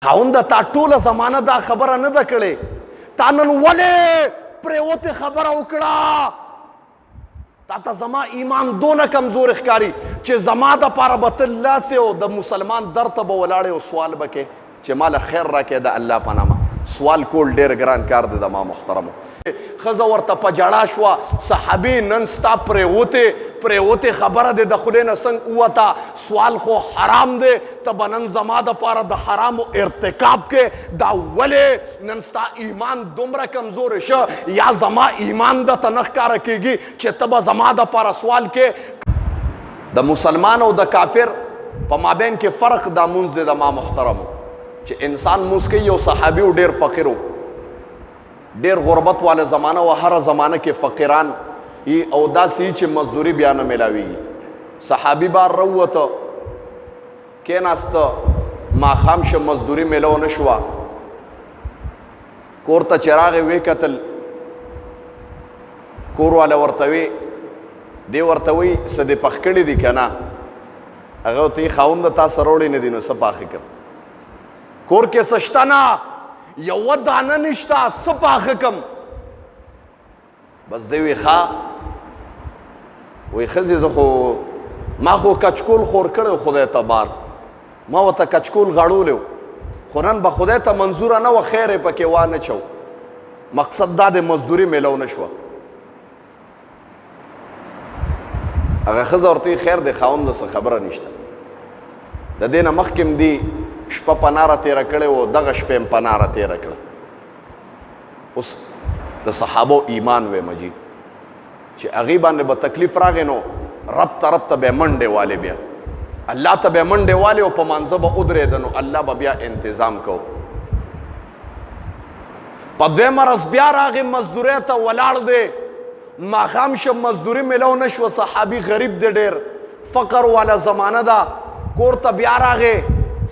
خاونده تا ټوله زمانه دا خبره نه ده کړې، تا نن ولې پرېوتې خبره وکړه؟ تا ته زما ایمان دونه کمزور ښکاري چې زما دپاره به ته لاسې او د مسلمان در ته به ولاړې او سوال به کې چې ماله خیر راکې د الله په نامه. سوال کول ډېر ګران کار دی د ما محترمو. ښځه ورته په جړا شوه، صحابي نن ستا پرېوتې خبره دی د خولې نه څنګه ووته؟ سوال خو حرام دی، ته به نن زما دپاره د حرامو ارتکاب کې، دا ولې نن ستا ایمان دومره کمزوری شه یا زما ایمان درته نه ښکاره کېږي چې ته به زما دپاره سوال کې؟ د مسلمان او د کافر په مابین کې فرق دا مونځ دی د ما محترمو، چې انسان مونځ کوي. یو صحابي و ډېر فقیر و، ډېر غربت والا زمانه و، هره زمانه کې فقیران او داسې چې مزدوري بیا نه میلاویږي. صحابي بار راووته، کېناسته، ماښام شه مزدوري میلو نه شوه، کور ته چې راغی ویې کتل، کور والا ورته وی دی ورته وی څه دې پخ کړي دي که نه؟ هغه ورته وی خاونده تا څه راوړي نه دي نو څه پاخه کړم؟ کور کې څه شته نه، یوه دانه نشته، څه پاخه کم؟ بس دی وی ښه، وی ښځې زه خو ما خو کچکول خور کړی خدای ته بار، ما ورته کچکول غړولی و، خو نن به خدای ته منظوره نه وه، خیر یې پکې وانه چو، مقصد دا د مزدوري میلو نه شوه. هغه ښځه ورته وی خیر دی خاونده څه خبره نشته. د دې نه مخکې م دي شپه په ناره تېره کړې وه، دغه شپه یم په ناره تېره کړه. اوس د صحابو ایمان ویمه جي چې هغې باندې به تکلیف راغی نو رب ته به یې منډې والې، بیا الله ته به یې منډې والې او په مانځه به ودرېده نو الله به بیا انتظام کو. په دویمه ورځ بیا راغی مزدورۍ ته ولاړ دی، ماښام شه مزدوري میلو نه شوه، صحابي غریب دی ډېر، فقر والا زمانه ده، کور ته بیا راغی،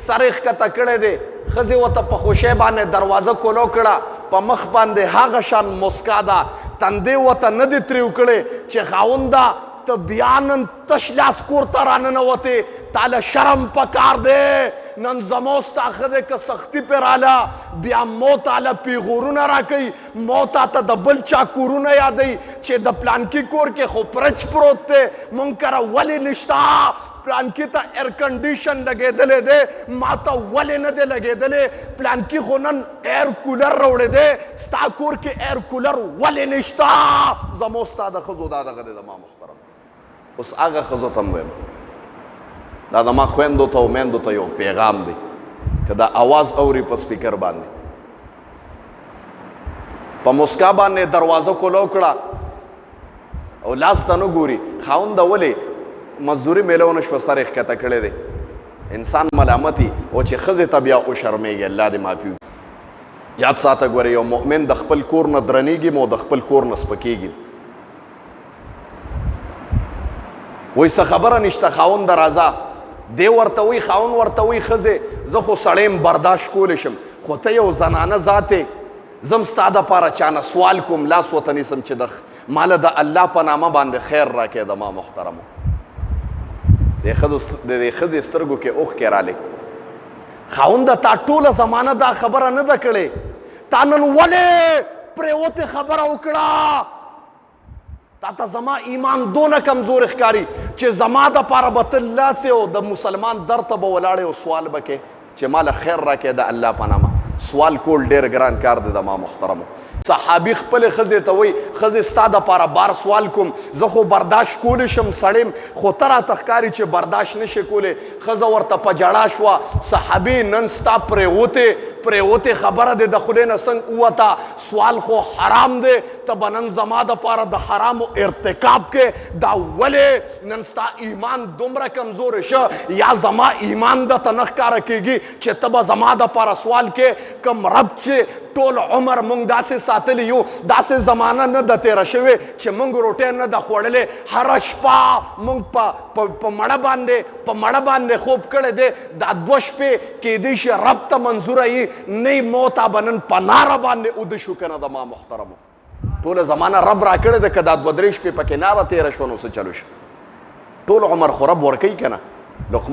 سر یې ښکته کړی دی، ښځې ورته په خوشۍ باندې دروازه کولو کړه، په مخ باندې هغه شان مسکا ده، تندې ورته نه دي تریو کړې چې خاونده ته بیا نن تش لاس کور ته راننوتې، تاله شرم پکار دی. نن زمو ستا ښه دی که سختي پې راله، بیا مو تاله پیغورونه راکوي، مو تا ته د بل چا کورونه یادوي چې د پلانکي کور کې خو فرج پروت دی، مونږ کره ولې نشته؟ پلانکي ته ایر کنډیشن لګېدلی دی، ما ته ولې نه دی لګېدلی؟ پلانکي خو نن ایر کولر راوړی دی، ستا کور کې ایر کولر ولې نشته؟ زمو ستا د ښځو دا دغه دی د ما محترم. اوس هغه ښځو ته م ویم، دا د ما خویندو ته او میندو ته یو پیغام دی، که دا آواز اوري په سپیکر باندې، په مسکا باندې دروازه کولو کړه او لاس ته نه ګوري، خاونده ولې مزدوري میلو نه شوه، سر یې ښکته کړی دی، انسان ملامتي او چې ښځې ته بیا وشرمېږي. الله دې معافي وکړي. یاد ساته ګوره، یو مؤمن د خپل کور نه درنېږي او د خپل کور نه سپکېږي. وایي څه خبره نشته خاونده راځه، دی ورته وایي خاوند ورته وایي ښځې زه خو سړی یم برداشت کولی شم، خو ته یو زنانه ذات یې، زم ستا دپاره چا نه سوال کوم، لاس ورته نیسم چې ماله د الله په نامه باندې خیر راکړې. د ما محترمو د دې ښځې سترګو کې اوښکې رالی، خاونده تا ټوله زمانه دا خبره نه ده کړې، تا نن ولې پرېوتې خبره وکړه؟ تا ته زما ایمان دونه کمزور ښکاري چې زما دپاره به ته لاسې او د مسلمان در ته به ولاړې او سوال به کې چې ماله خیر راکې د الله په نامه. سوال کول ډېر ګران کار دی د ما محترمو. صحابي خپلې ښځې ته وایي ښځې ستا دپاره بار سوال کوم، زه خو برداشت کولی شم سړی یم، خو ته راته ښکاري چې برداشت نه شې کولی. ښځه ورته په جړا شوه، صحابي نن ستا پرېوتې خبره دی د خولې نه څنګه ووته؟ سوال خو حرام دی، ته به نن زما دپاره د حرامو ارتکاب کې، دا ولې نن ستا ایمان دومره کمزوری شه یا زما ایمان درته نه ښکاره کېږي چې ته به زما دپاره سوال کې؟ کم رب چې ټول عمر مونږ داسې ساتلی یو، داسې زمانه نه ده تېره شوې چې مونږ روټۍ نه ده خوړلې، هره شپه مونږ په مړه باندې خوب کړی دی، دا 2 شپې کیدی شي رب ته منظوره یي، نه مو تا به نن په ناره باندې اوده شو که نه د ما محترمو. ټوله زمانه رب را کړې ده، که دا 2-3 شپې پکې ناره تېره شوه نو څه چلو شو؟ ټول عمر خو رب ورکوي که نه؟ لقمان